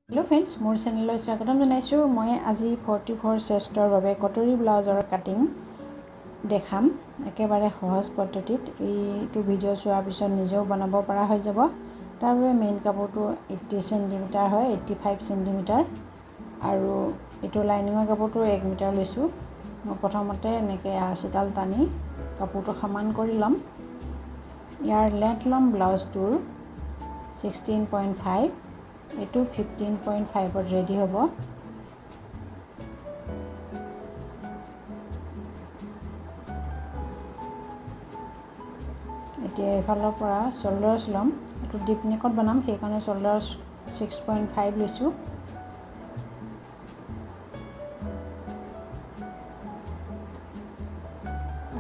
Hello friends मोर channel स्वागतम जनाइছোঁ মই আজি 44 চেষ্টৰ বাবে কটৰি ব্লাউজৰ কাটিং দেখাম একেবাৰে সহজ পদ্ধতিত এইটো ভিডিও চোৱাৰ পিছত নিজেও বনাব পৰা হৈ যাব তাৰ বাবে মেইন কাপোৰটো 80 সেমি হয় 85 সেমি আৰু এটো লাইনিঙৰ কাপোৰটো 1 মিটাৰ লৈছোঁ মই প্ৰথমতে এনেকৈ আঁচিডাল টানি কাপোৰটো সমান কৰি লম ইয়াৰ লেন্থ লম ব্লাউজটোৰ 16.5 এটো 15.5 ত ৰেডি হ'ব এতিয়া এফালৰ পৰা শোল্ডাৰ্স লম এটো ডিপ নেকত বনাম সেই কাৰণে শোল্ডাৰ্স 6.5 লৈছো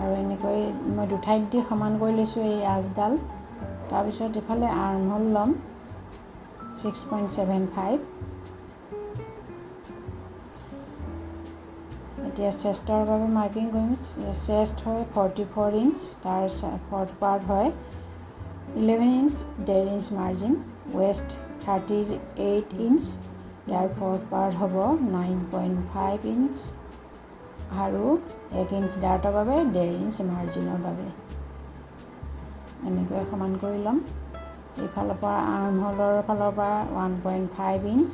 আৰু এনেকৈ মই দুঠাইত দি সমান কৰি লৈছো এই আঁচডাল তাৰ পিছত এফালে আৰ্ম হোল লম 6.75 এতিয়া চেষ্টৰ বাবে মাৰ্কিং কৰিম চেষ্ট হয় 44 ইঞ্চ তাৰ ফৰ্থ পাৰ্ট হয় 11 inch 1.5 inch margin waist 38 inch ইয়াৰ ফৰ্থ পাৰ্ট হ'ব 9.5 ইঞ্চ আৰু 1 ইঞ্চ ডাৰ্টৰ বাবে 1.5 ইঞ্চ মাৰ্জিনৰ বাবে এনেকৈ সমান কৰি লম এইফালৰ পৰা আৰ্ম হোলৰ ফালৰ পৰা 1.5 ইঞ্চ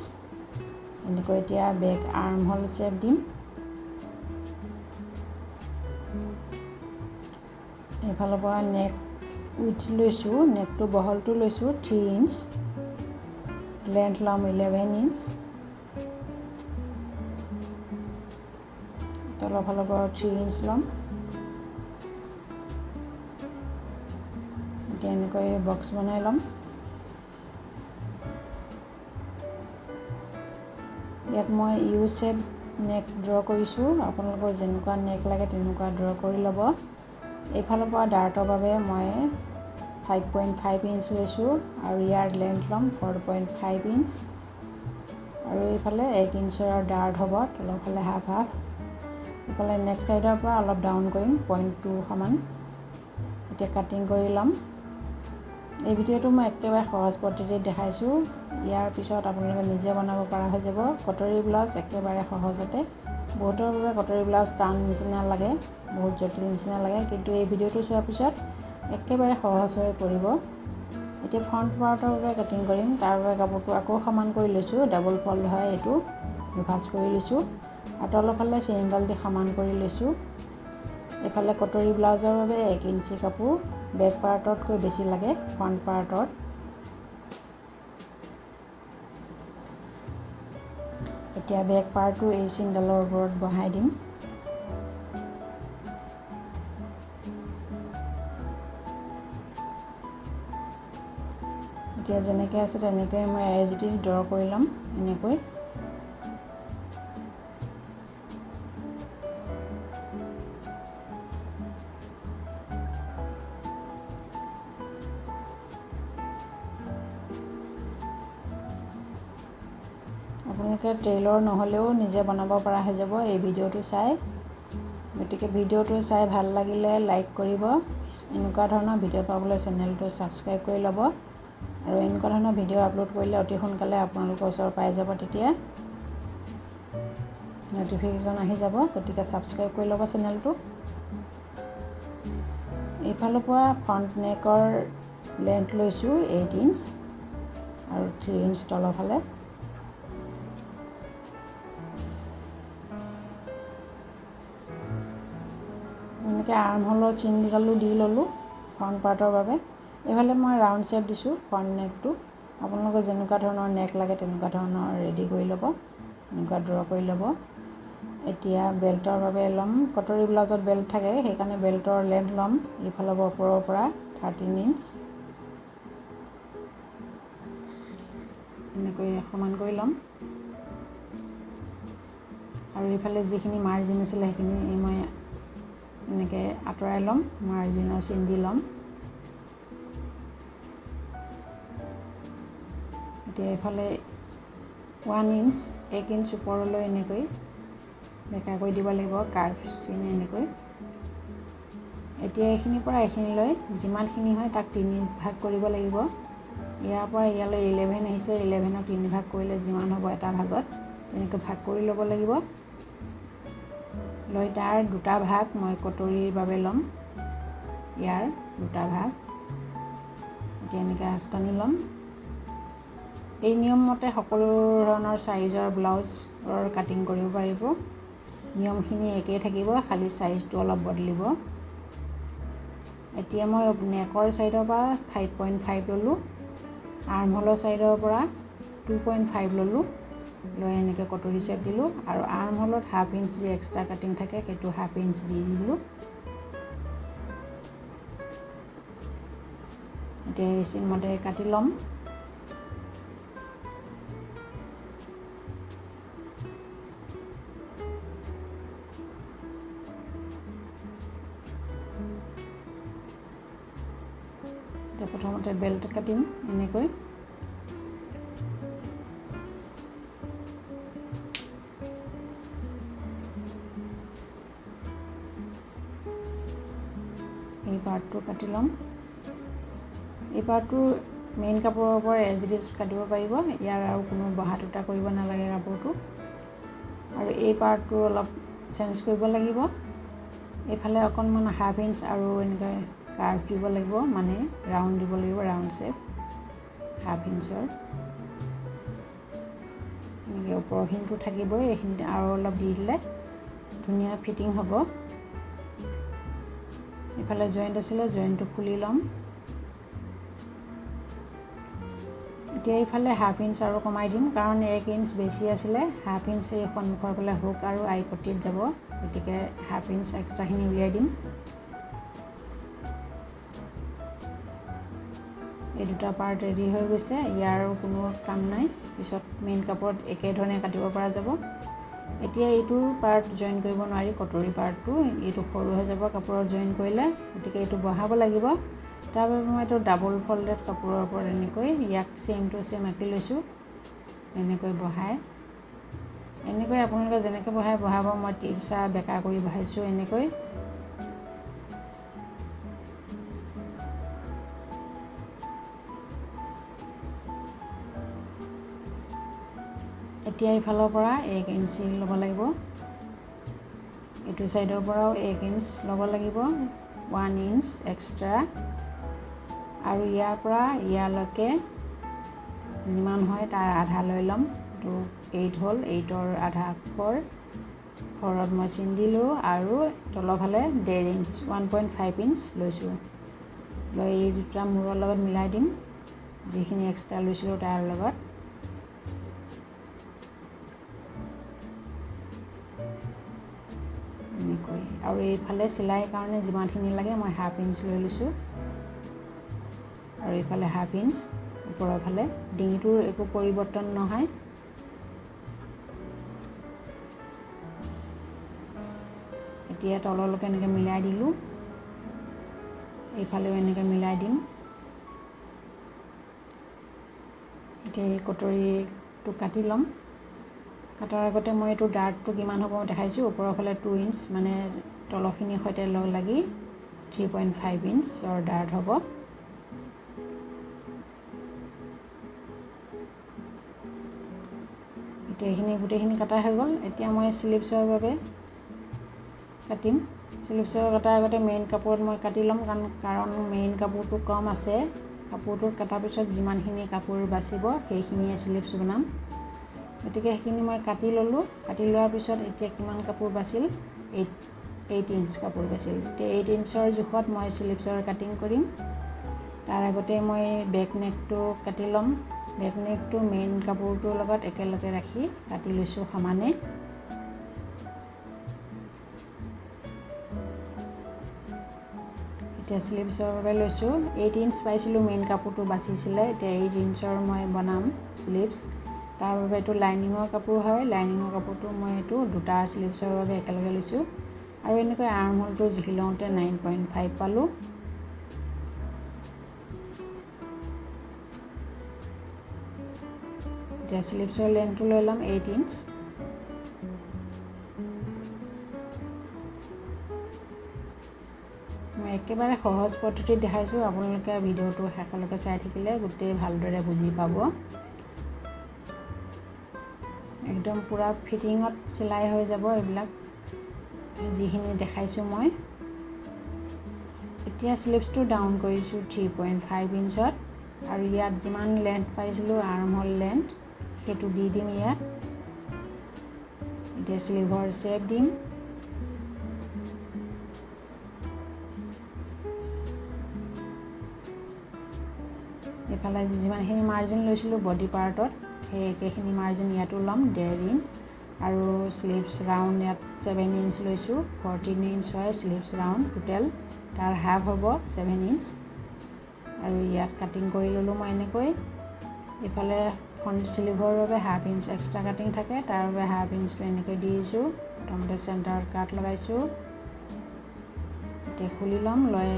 এনেকৈ এতিয়া বেক আৰ্ম হোল শেপ দিম এইফালৰ পৰা নেক উইথ লৈছো নেকটো বহলটো লৈছো 3 ইঞ্চ লেন্থ লম 11 ইঞ্চ তলৰ ফালৰ পৰা 3 ইঞ্চ লম এনেকৈ বক্স বনাই লম ইয়াত মই ইউ শেপ নেক ড্ৰ কৰিছো আপোনালোকৰ যেনেকুৱা নেক লাগে তেনেকুৱা ড্ৰ কৰি ল'ব এইফালৰ পৰা ডাৰ্টৰ বাবে মই 5.5 ইঞ্চ লৈছো আৰু ইয়াৰ লেন্থ লম 4.5 ইঞ্চ আৰু এইফালে 1 ইঞ্চৰ ডাৰ্ট হ'ব তলৰ ফালে হাফ হাফ এইফালে নেক্সট সাইডৰ পৰা অলপ ডাউন কৰিম 0.2 সমান এতিয়া কাটিং কৰি লম এই ভিডিওটো মই একেবাৰে সহজ পদ্ধতিত দেখাইছো ইয়াৰ পিছত আপোনালোকে নিজে বনাব পৰা হৈ যাব কটৰি ব্লাউজ একেবাৰে সহজতে বহুতৰ বাবে কটৰি ব্লাউজ টান নিচিনা লাগে বহুত জটিল নিচিনা লাগে কিন্তু এই ভিডিওটো চোৱাৰ পিছত একেবাৰে সহজ হৈ পৰিব এতিয়া ফ্ৰন্ট পাৰ্টৰ বাবে কাটিং কৰিম তাৰ বাবে কাপোৰটো আকৌ সমান কৰি লৈছো ডাবল ফল্ড হয় এটো ৰিভাৰ্স কৰি লৈছো আৰু তলৰ ফালে চেইনডাল দি সমান কৰি লৈছো এফালে কটৰি ব্লাউজৰ বাবে 1 ইঞ্চি কাপোৰ বেক পাৰ্টতকৈ বেছি লাগে ফ্ৰন্ট পাৰ্টত এতিয়া বেক পাৰ্টটো এই চেইনডালৰ ওপৰত বহাই দিম এতিয়া যেনেকৈ আছে তেনেকৈ মই এজ ইট ইজ ড্ৰ কৰি লম এনেকৈ আপোনালোকে টেইলৰ নহলেও নিজে বনাব পৰা হৈ যাব এই ভিডিওটো চাই গতিকে ভিডিওটো চাই ভাল লাগিলে লাইক কৰিব এনেকুৱা ধৰণৰ ভিডিও পাবলৈ চেনেলটো সাবস্ক্ৰাইব কৰি ল'ব আৰু এনেকুৱা ধৰণৰ ভিডিও আপলোড কৰিলে অতি সোনকালে আপোনালোকৰ ওচৰ পাই যাব তেতিয়া নটিফিকেশন আহি যাব গতিকে সাবস্ক্ৰাইব কৰি ল'ব চেনেলটো এইফালৰ পৰা ফ্ৰন্ট নেকৰ লেন্থ লৈছো 8 ইঞ্চ আৰু 3 ইঞ্চ তলৰ ফালে এনেকৈ আৰ্ম হোলৰ চিন দুডালো দি ললো ফ্ৰন্ট পাৰ্টৰ বাবে এফালে মই ৰাউন্ড শেপ দিছো ফ্ৰন্ট নেকটো আপোনালোকে যেনেকুৱা ধৰণৰ নেক লাগে তেনেকুৱা ধৰণৰ ৰেডি কৰি ল'ব এনেকুৱা ড্ৰ কৰি ল'ব এতিয়া বেল্টৰ বাবে লম কটৰি ব্লাউজত বেল্ট থাকে সেই কাৰণে বেল্টৰ লেন্থ লম ইফালৰ ওপৰৰ পৰা 13 ইঞ্চ এনেকৈ সমান কৰি লম আৰু ইফালে যিখিনি মাৰ্জিন আছিল সেইখিনি মই এনেকৈ আঁতৰাই লম মাৰ্জিনৰ চিন দি লম এতিয়া এফালে 1 ইঞ্চ 1 ইঞ্চ ওপৰলৈ এনেকৈ বেকা কৰি দিব লাগিব কাৰ্ভ চিন এনেকৈ এতিয়া এইখিনিৰ পৰা এইখিনিলৈ যিমানখিনি হয় তাক 3 ভাগ কৰিব লাগিব ইয়াৰ পৰা ইয়ালৈ 11 আহিছে 11ক 3 ভাগ কৰিলে যিমান হ'ব এটা ভাগত তেনেকৈ ভাগ কৰি ল'ব লাগিব লৈ তাৰ দুটা ভাগ মই কটৰীৰ বাবে ল'ম ইয়াৰ দুটা ভাগ এতিয়া এনেকৈ আঁচটানি ল'ম এই নিয়ম মতে সকলো ধৰণৰ সাইজৰ ব্লাউজৰ কাটিং কৰিব পাৰিব নিয়মখিনি একেই থাকিব খালি সাইজটো অলপ বদলিব এতিয়া মই নেকৰ সাইডৰ পৰা 5.5 ললোঁ আৰ্মহোলৰ সাইডৰ পৰা 2.5 ললোঁ লৈ এনেকৈ কটৰী শেপ দিলোঁ আৰু আৰ্মহোলত হাফ ইঞ্চ যি এক্সট্ৰা কাটিং থাকে সেইটো হাফ ইঞ্চ দি দিলোঁ এতিয়া ৰেচিন মতে কাটি ল'ম এতিয়া প্ৰথমতে বেল্ট কাটিম এনেকৈ এই পাৰ্টটো কাটি ল'ম এই পাৰ্টটো মেইন কাপোৰৰ পৰা এজ ইট ইজ কাটিব পাৰিব ইয়াৰ আৰু কোনো বহা টুটা কৰিব নালাগে কাপোৰটো আৰু এই পাৰ্টটো অলপ চেঞ্জ কৰিব লাগিব এইফালে অকণমান হাফ ইঞ্চ আৰু এনেকৈ কাৰ্ভ দিব লাগিব মানে ৰাউণ্ড দিব লাগিব ৰাউণ্ড শেপ হাফ ইঞ্চৰ এনেকৈ ওপৰখিনিটো থাকিবই এইখিনিতে আৰু অলপ দি দিলে ধুনীয়া ফিটিং হ'ব ইফালে জয়েন্ট আছিলে জয়েন্টটো খুলি ল'ম এতিয়া ইফালে হাফ ইঞ্চ আৰু কমাই দিম কাৰণ 1 ইঞ্চ বেছি আছিলে হাফ ইঞ্চ এই সন্মুখৰ ফালে হুক আৰু আইপটিত যাব গতিকে হাফ ইঞ্চ এক্সট্ৰাখিনি উলিয়াই দিম এই দুটা পাৰ্ট ৰেডি হৈ গৈছে ইয়াৰ কোনো কাম নাই পিছত মেইন কাপোৰত একে ধৰণে কাটিব পৰা যাব এতিয়া এইটো পাৰ্ট জয়েন কৰিব নোৱাৰি কটৰী পাৰ্টটো এইটো সৰু হৈ যাব কাপোৰত জয়েন কৰিলে গতিকে এইটো বহাব লাগিব তাৰ বাবে মই এইটো ডাবল ফল্ডেড কাপোৰৰ ওপৰত এনেকৈ ইয়াক সেম টু সেম আঁকি লৈছোঁ এনেকৈ বহাই এনেকৈ আপোনালোকে যেনেকৈ বহাব মই তিৰচা বেকা কৰি বহাইছোঁ এনেকৈ এতিয়া ইফালৰ পৰা 1 ইঞ্চি ল'ব লাগিব এইটো সাইডৰ পৰাও 1 ইঞ্চ ল'ব লাগিব 1 ইঞ্চ এক্সট্ৰা আৰু ইয়াৰ পৰা ইয়ালৈকে যিমান হয় তাৰ আধা লৈ ল'ম তো 8 হ'ল 8ৰ আধা 4ত মই চিন দিলোঁ আৰু তলৰ ফালে 1.5 ইঞ্চ 1.5 ইঞ্চ লৈছোঁ লৈ এই দুটা মূৰৰ লগত মিলাই দিম যিখিনি এক্সট্ৰা লৈছিলোঁ তাৰ লগত এনেকৈ আৰু এইফালে চিলাইৰ কাৰণে যিমানখিনি লাগে মই হাফ ইঞ্চ লৈ লৈছোঁ আৰু এইফালে হাফ ইঞ্চ ওপৰৰ ফালে ডিঙিটোৰ একো পৰিৱৰ্তন নহয় এতিয়া তললৈকে এনেকৈ মিলাই দিলোঁ এইফালেও এনেকৈ মিলাই দিম এতিয়া এই কটৰীটো কাটি ল'ম কাটাৰ আগতে মই এইটো ডাৰ্টটো কিমান হ'ব দেখাইছোঁ ওপৰৰ ফালে 2 ইঞ্চ মানে তলখিনিৰ সৈতে লগ লাগি 3.5 ইঞ্চৰ ডাৰ্ট হ'ব এতিয়া এইখিনি গোটেইখিনি কাটা হৈ গ'ল এতিয়া মই স্লিভছৰ বাবে কাটিম স্লিভছৰ কটাৰ আগতে মেইন কাপোৰত মই কাটি ল'ম কাৰণ মেইন কাপোৰটো কম আছে কাপোৰটোত কটাৰ পিছত যিমানখিনি কাপোৰ বাচিব সেইখিনিয়ে স্লিভছ বনাম গতিকে সেইখিনি মই কাটি ল'লোঁ কাটি লোৱাৰ পিছত এতিয়া কিমান কাপোৰ বাছিল 8 ইঞ্চ কাপোৰ বাছিল এতিয়া 8 ইঞ্চৰ জোখত মই স্লিভছৰ কাটিং কৰিম তাৰ আগতে মই বেক নেকটো কাটি ল'ম বেক নেকটো মেইন কাপোৰটোৰ লগত একেলগে ৰাখি কাটি লৈছোঁ সমানে এতিয়া স্লিভছৰ বাবে লৈছোঁ 8 ইঞ্চ পাইছিলোঁ মেইন কাপোৰটো বাচিছিলে এতিয়া 8 ইঞ্চৰ মই বনাম স্লিভছ তাৰ বাবে এইটো লাইনিঙৰ কাপোৰ হয় লাইনিঙৰ কাপোৰটো মই এইটো দুটা স্লিভছৰ বাবে একেলগে লৈছোঁ আৰু এনেকৈ আৰ্মহোলটো জুখি লওঁতে 9.5 পালোঁ এতিয়া স্লিভছৰ লেন্থটো লৈ ল'ম 8 ইঞ্চ মই 1 একেবাৰে সহজ পদ্ধতিত দেখাইছোঁ, আপোনালোকে ভিডিঅ'টো শেষলৈকে চাই থাকিলে গোটেই ভালদৰে বুজি পাব। একদম পূৰা ফিটিঙত চিলাই হৈ যাব এইবিলাক যিখিনি দেখাইছোঁ মই। এতিয়া স্লিভছটো ডাউন কৰিছোঁ 3.5 ইঞ্চত আৰু ইয়াত যিমান লেন্থ পাইছিলোঁ আৰ্মহোল লেন্থ সেইটো দি দিম ইয়াত। এতিয়া স্লিভৰ শ্বেপ দিম। এইফালে যিমানখিনি মাৰ্জিন লৈছিলোঁ বডি পাৰ্টত সেই একেখিনি মাৰ্জিন ইয়াতো ল'ম 1.5 ইঞ্চ আৰু স্লিভছ ৰাউণ্ড ইয়াত 7 ইঞ্চ লৈছোঁ। 14 ইঞ্চ হয় স্লিভছ ৰাউণ্ড টোটেল, তাৰ হাফ হ'ব 7 ইঞ্চ আৰু ইয়াত কাটিং কৰি ল'লোঁ মই এনেকৈ। এইফালে ফ্ৰণ্ট স্লিভৰ বাবে হাফ ইঞ্চ এক্সট্ৰা কাটিং থাকে, তাৰ বাবে হাফ ইঞ্চটো এনেকৈ দি দিছোঁ। প্ৰথমতে চেণ্টাৰত কাট লগাইছোঁ। এতিয়া খুলি ল'ম, লৈ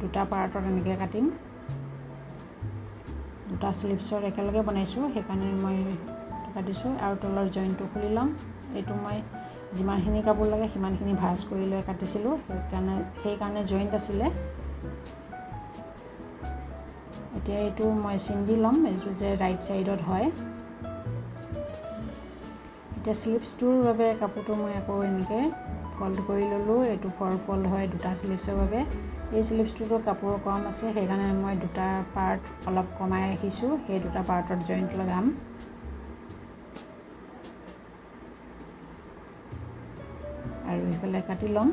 দুটা পাৰ্টত এনেকৈ কাটিম। দুটা স্লিভছৰ একেলগে বনাইছোঁ সেইকাৰণে মই কাটিছোঁ আৰু তলৰ জইনটো খুলি ল'ম। এইটো মই যিমানখিনি কাপোৰ লাগে সিমানখিনি ভাঁজ কৰি লৈ কাটিছিলোঁ, সেইকাৰণে জইণ্ট আছিলে। এতিয়া এইটো মই চিন দি ল'ম, এইটো যে ৰাইট ছাইডত হয়। এতিয়া স্লিভছটোৰ বাবে কাপোৰটো মই আকৌ এনেকৈ ফল্ড কৰি ল'লোঁ। এইটো 4 ফল্ড হয় দুটা স্লিভছৰ বাবে। এই স্লিভছটোতো কাপোৰ কম আছে সেইকাৰণে মই দুটা পাৰ্ট অলপ কমাই ৰাখিছোঁ, সেই দুটা পাৰ্টত জইণ্ট লগাম। আৰু এইফালে কাটি ল'ম।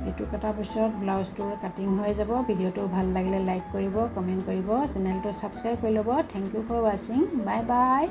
এইটো কটাৰ পিছত ব্লাউজটোৰ কাটিং হৈ যাব। ভিডিঅ'টো ভাল লাগিলে লাইক কৰিব, কমেণ্ট কৰিব, চেনেলটো ছাবস্ক্ৰাইব কৰি ল'ব। থেংক ইউ ফৰ ৱাচিং, বাই বাই।